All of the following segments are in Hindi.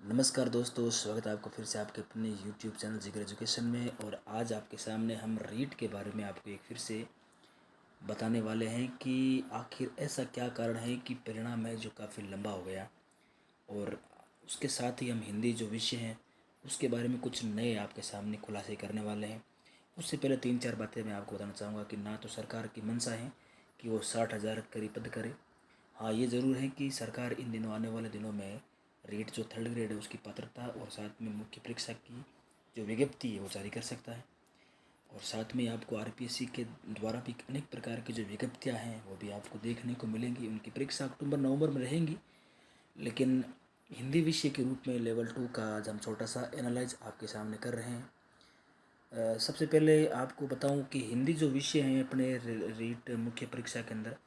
नमस्कार दोस्तों, स्वागत है आपका फिर से आपके अपने YouTube चैनल जिगर एजुकेशन में। और आज आपके सामने हम रीट के बारे में आपको एक फिर से बताने वाले हैं कि आखिर ऐसा क्या कारण है कि परिणाम है जो काफ़ी लंबा हो गया। और उसके साथ ही हम हिंदी जो विषय हैं उसके बारे में कुछ नए आपके सामने खुलासे करने वाले हैं। उससे पहले 3-4 बातें मैं आपको बताना चाहूँगा कि ना तो सरकार की मंशा है कि वो 60,000 करीब पद करे। हाँ, ये ज़रूर है कि सरकार इन दिनों आने वाले दिनों में रेट जो थर्ड ग्रेड है उसकी पात्रता और साथ में मुख्य परीक्षा की जो विज्ञप्ति है वो जारी कर सकता है। और साथ में आपको आरपीएससी के द्वारा भी अनेक प्रकार की जो विज्ञप्तियाँ हैं वो भी आपको देखने को मिलेंगी। उनकी परीक्षा अक्टूबर नवंबर में रहेंगी। लेकिन हिंदी विषय के रूप में लेवल 2 का आज हम छोटा सा एनालाइज आपके सामने कर रहे हैं। सबसे पहले आपको बताऊं कि हिंदी जो विषय हैं अपने रीट मुख्य परीक्षा के अंदर,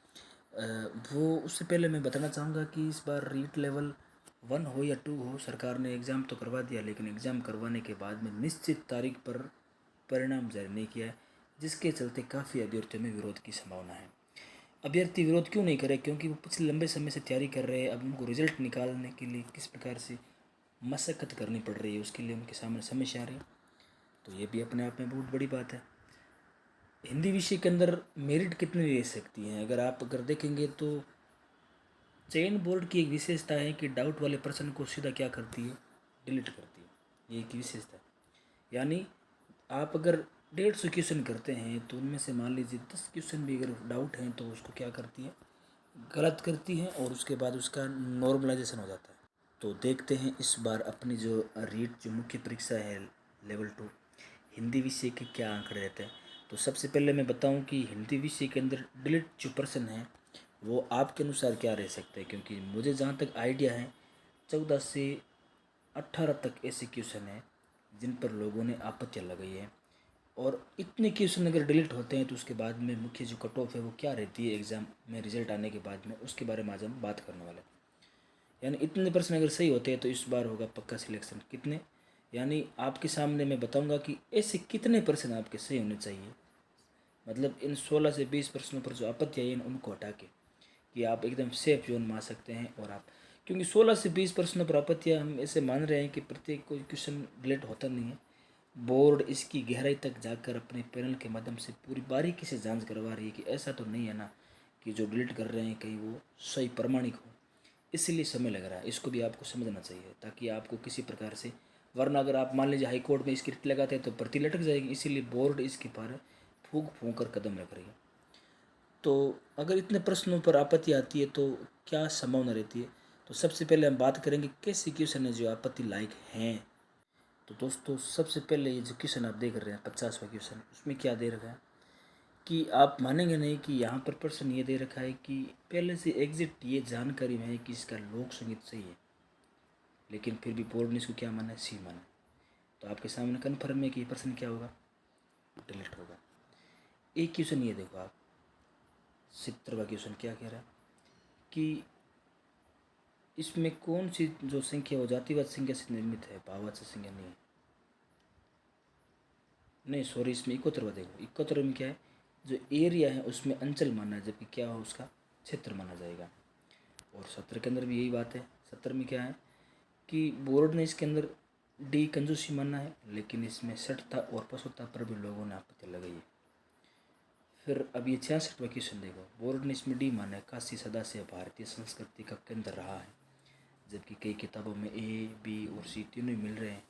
वो उससे पहले मैं बताना चाहूँगा कि इस बार रीट लेवल 1 हो या 2 हो, सरकार ने एग्ज़ाम तो करवा दिया, लेकिन एग्ज़ाम करवाने के बाद में निश्चित तारीख पर परिणाम जारी नहीं किया है, जिसके चलते काफ़ी अभ्यर्थियों में विरोध की संभावना है। अभ्यर्थी विरोध क्यों नहीं करे? क्योंकि वो पिछले लंबे समय से तैयारी कर रहे हैं। अब उनको रिजल्ट निकालने के लिए किस प्रकार से मशक्क़त करनी पड़ रही है, उसके लिए उनके सामने समस्या आ रही है। तो ये भी अपने आप में बहुत बड़ी बात है। हिंदी विषय के अंदर मेरिट कितनी ले सकती हैं? अगर देखेंगे तो चयन बोर्ड की एक विशेषता है कि डाउट वाले प्रश्न को सीधा क्या करती है, डिलीट करती है। ये एक विशेषता है। यानी आप अगर 150 क्वेश्चन करते हैं तो उनमें से मान लीजिए 10 क्वेश्चन भी अगर डाउट हैं तो उसको क्या करती है, गलत करती है, और उसके बाद उसका नॉर्मलाइजेशन हो जाता है। तो देखते हैं इस बार अपनी जो रीट जो मुख्य परीक्षा है लेवल 2 हिंदी विषय के क्या आंकड़े रहते हैं। तो सबसे पहले मैं बताऊं कि हिंदी विषय के अंदर डिलीट जो प्रश्न है वो आपके अनुसार क्या रह सकते हैं, क्योंकि मुझे जहाँ तक आइडिया है 14 से 18 तक ऐसे क्वेश्चन हैं जिन पर लोगों ने आपत्तियाँ लगाई है। और इतने क्वेश्चन अगर डिलीट होते हैं तो उसके बाद में मुख्य जो कट ऑफ है वो क्या रहती है एग्ज़ाम में रिजल्ट आने के बाद में, उसके बारे में आज हम बात करने वाले हैं। यानी इतने प्रश्न अगर सही होते हैं तो इस बार होगा पक्का सिलेक्शन। कितने? यानी आपके सामने मैं बताऊंगा कि ऐसे कितने प्रश्न आपके सही होने चाहिए, मतलब इन 16 से 20 प्रश्नों पर जो आपत्ति आई है उनको हटा के, कि आप एकदम सेफ जोन में आ सकते हैं। और आप, क्योंकि 16 से 20 प्रश्नों पर आपत्तियाँ हम ऐसे मान रहे हैं कि प्रत्येक कोई क्वेश्चन डिलीट होता नहीं है। बोर्ड इसकी गहराई तक जाकर अपने पैनल के माध्यम से पूरी बारीकी से जांच करवा रही है कि ऐसा तो नहीं है ना कि जो डिलीट कर रहे हैं कहीं वो सही प्रमाणिक हो। इसीलिए समय लग रहा है, इसको भी आपको समझना चाहिए ताकि आपको किसी प्रकार से, वरना अगर आप मान लीजिए हाई कोर्ट में इसकी रिट लगाते हैं तो प्रति लटक जाएगी। इसीलिए बोर्ड इसके पर फूंक फूंक कर कदम रख रही है। तो अगर इतने प्रश्नों पर आपत्ति आती है तो क्या संभावना रहती है? तो सबसे पहले हम बात करेंगे कैसे क्वेश्चन है जो आपत्ति लायक हैं। तो दोस्तों सबसे पहले ये जो क्वेश्चन आप देख रहे हैं 50वां क्वेश्चन, उसमें क्या दे रखा है कि आप मानेंगे नहीं कि यहाँ पर प्रश्न ये दे रखा है कि पहले से एग्जिट ये जानकारी में है कि इसका लोक संगीत सही है, लेकिन फिर भी बोर्ड ने इसको क्या माना है, सी माना है। तो आपके सामने कन्फर्म है कि ये प्रश्न क्या होगा, डिलीट होगा। एक क्वेश्चन ये देखो आप, 70वां क्वेश्चन क्या कह रहा है कि इसमें कौन सी जो संख्या वो जातिवाद संख्या से निर्मित है, भाववाचक संख्या नहीं है। नहीं सॉरी, इसमें 71वां देखो, 71 में क्या है, जो एरिया है उसमें अंचल माना है, जबकि क्या हो उसका क्षेत्र माना जाएगा। और 70 के अंदर भी यही बात है। 70 में क्या है कि बोर्ड ने इसके अंदर डी कंजूसी माना है, लेकिन इसमें सठता और पशुता पर भी लोगों ने आपत्ति लगाई है। फिर अब ये 66वां क्वेश्चन देखो, बोर्ड ने इसमें डी माना है, काशी सदा से भारतीय संस्कृति का केंद्र रहा है, जबकि कई किताबों में ए बी और सी तीनों ही मिल रहे हैं।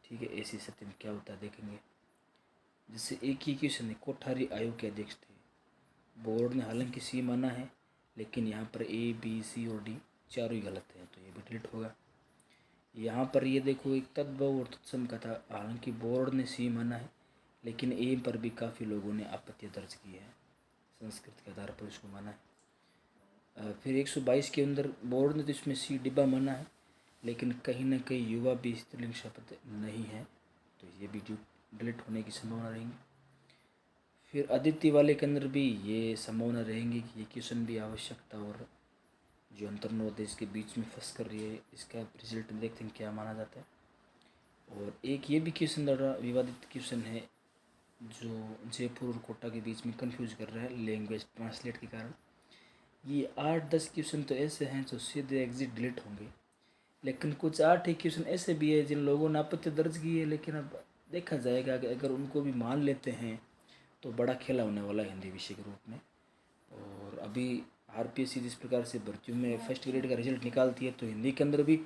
ठीक है, ऐसी स्थिति में क्या होता है देखेंगे। जैसे एक ही क्वेश्चन है, कोठारी आयोग के अध्यक्ष थे, बोर्ड ने हालांकि सी माना है, लेकिन यहाँ पर ए बी सी और डी चारों ही गलत हैं, तो ये भी डिलीट होगा। यहाँ पर ये देखो, एक तद्भव और तत्सम का था, हालांकि बोर्ड ने सी माना है, लेकिन ए पर भी काफ़ी लोगों ने आपत्ति दर्ज की है, संस्कृत के आधार पर इसको माना है। फिर 122 के अंदर बोर्ड ने तो इसमें सी डिब्बा माना है, लेकिन कहीं ना कहीं युवा भी स्त्रीलिंग शब्द नहीं है, तो ये भी डिलीट होने की संभावना रहेंगी। फिर अदिति वाले के अंदर भी ये संभावना रहेंगी कि ये क्वेश्चन भी आवश्यकता और जो अंतर्नोद है इसके बीच में फंस कर रही है, इसका रिजल्ट देखते हैं क्या माना जाता है। और एक ये भी क्वेश्चन बड़ा विवादित क्वेश्चन है जो जयपुर और कोटा के बीच में कंफ्यूज कर रहा है लैंग्वेज ट्रांसलेट के कारण। ये 8-10 क्वेश्चन तो ऐसे हैं जो सीधे एग्जिट डिलीट होंगे, लेकिन कुछ 8 ही क्वेश्चन ऐसे भी है जिन लोगों ने आपत्ति दर्ज की है, लेकिन अब देखा जाएगा कि अगर उनको भी मान लेते हैं तो बड़ा खेला होने वाला है हिंदी विषय के रूप में। और अभी आरपीएससी जिस प्रकार से भर्तियों में फर्स्ट ग्रेड का रिजल्ट निकालती है, तो हिंदी के अंदर भी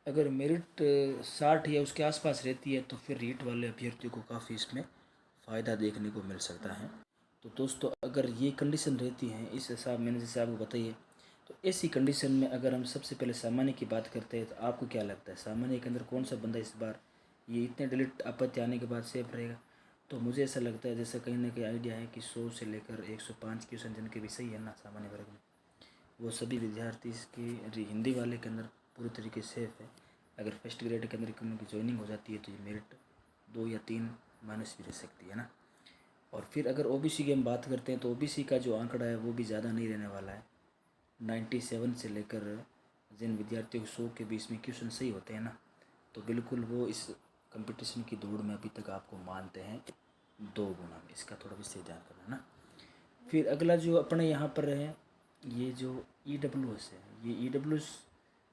अगर मेरिट 60 या उसके आसपास रहती है तो फिर रीट वाले अभ्यर्थियों को काफ़ी इसमें फ़ायदा देखने को मिल सकता है। तो दोस्तों, अगर ये कंडीशन रहती है इस हिसाब मैंने जैसे आपको बताइए, तो ऐसी कंडीशन में अगर हम सबसे पहले सामान्य की बात करते हैं, तो आपको क्या लगता है सामान्य के अंदर कौन सा बंदा इस बार ये इतने डिलीट आपत्ति आने के बाद सेफ रहेगा? तो मुझे ऐसा लगता है जैसे कहीं ना कहीं आइडिया है कि 100 से लेकर 105 क्वेश्चन जिनके विषय है ना सामान्य वर्ग में, वो सभी विद्यार्थी इसकी हिंदी वाले के अंदर पूरी तरीके से सेफ है। अगर फर्स्ट ग्रेड के अंदर उनकी ज्वाइनिंग हो जाती है तो ये मेरिट 2 या 3 माइनस भी रह सकती है ना। और फिर अगर ओबीसी की हम बात करते हैं तो ओबीसी का जो आंकड़ा है वो भी ज़्यादा नहीं रहने वाला है। 97 से लेकर जिन विद्यार्थियों को 100 के बीच में क्वेश्चन सही होते हैं ना, तो बिल्कुल वो इस कंपटीशन की दौड़ में अभी तक आपको मानते हैं 2 गुना में। इसका थोड़ा विशेष ध्यान करना ना। फिर अगला जो अपने यहाँ पर है, ये जो EWS है, ये EWS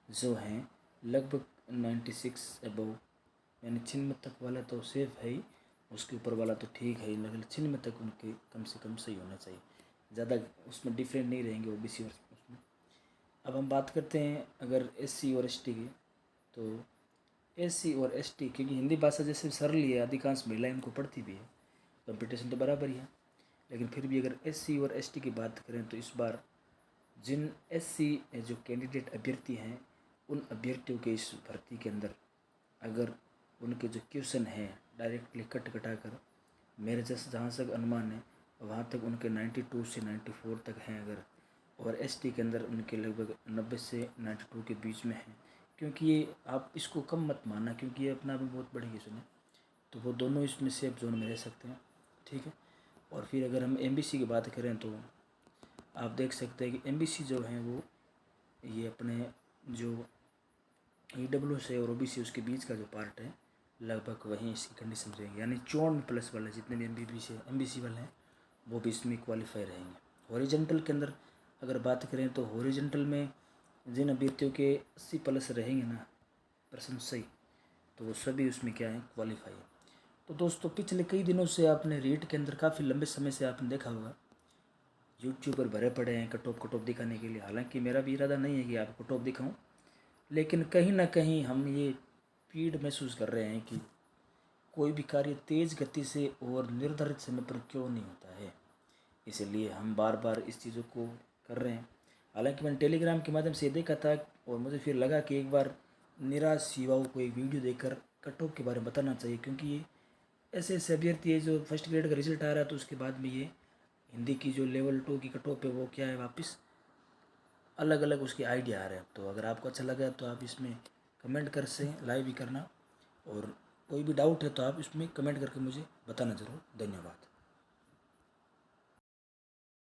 जो हैं लगभग 96 अबव, यानी 96 तक वाला तो सेफ है ही, उसके ऊपर वाला तो ठीक है ही, लेकिन 96 तक उनके कम से कम सही होना चाहिए, ज़्यादा उसमें डिफरेंट नहीं रहेंगे ओबीसी और उसमें। अब हम बात करते हैं अगर एससी और एसटी की, तो एससी और एसटी क्योंकि हिंदी भाषा जैसे सरल ही है, अधिकांश महिलाएं इनको पढ़ती भी है, कंपटीशन तो बराबर ही है, लेकिन फिर भी अगर एससी और एसटी की बात करें तो इस बार जिन एससी जो कैंडिडेट अभ्यर्थी हैं उन अभ्यर्थियों के इस भर्ती के अंदर अगर उनके जो क्वेश्चन हैं डायरेक्टली कट कटा कर, मेरे जैसे जहाँ तक अनुमान है वहाँ तक उनके 92 से 94 तक हैं अगर, और एसटी के अंदर उनके लगभग 90 से 92 के बीच में हैं। क्योंकि ये आप इसको कम मत मानना, क्योंकि ये अपना भी बहुत बड़ी क्वेश्चन है, तो वो दोनों इसमें सेफ जोन में रह सकते हैं, ठीक है। और फिर अगर हम एमबीसी की बात करें तो आप देख सकते हैं कि एमबीसी जो है वो ये अपने जो EWS है और ओबीसी उसके बीच का जो पार्ट है लगभग वहीं इसकी कंडीशन रहेंगी, यानी 54+ वाले जितने भी एमबीसी वाले हैं वो भी इसमें क्वालिफाई रहेंगे। हॉरिजेंटल के अंदर अगर बात करें तो हॉरिजेंटल में जिन अभ्यर्थियों के 80+ रहेंगे ना परसेंट सही, तो वो सभी उसमें क्या है क्वालिफाई है। तो दोस्तों, पिछले कई दिनों से आपने रीट के अंदर काफ़ी लंबे समय से आपने देखा होगा यूट्यूब पर भरे पड़े हैं कट ऑफ दिखाने के लिए। हालांकि मेरा भी इरादा नहीं है कि आपको कट ऑफ दिखाऊं, लेकिन कहीं ना कहीं हम ये पीड़ महसूस कर रहे हैं कि कोई भी कार्य तेज़ गति से और निर्धारित समय पर क्यों नहीं होता है, इसलिए हम बार बार इस चीज़ों को कर रहे हैं। हालांकि मैंने टेलीग्राम के माध्यम से ये देखा था और मुझे फिर लगा कि एक बार निराश युवाओं को एक वीडियो देखकर कट ऑफ के बारे में बताना चाहिए, क्योंकि ये ऐसे ऐसे अभ्यर्थी है जो फर्स्ट ग्रेड का रिजल्ट आ रहा है तो उसके बाद में ये हिंदी की जो लेवल 2 की कट ऑफ है वो क्या है वापस अलग अलग उसके आइडिया आ रहे हैं। तो अगर आपको अच्छा लगा तो आप इसमें कमेंट कर से लाइव भी करना, और कोई भी डाउट है तो आप इसमें कमेंट करके मुझे बताना ज़रूर। धन्यवाद।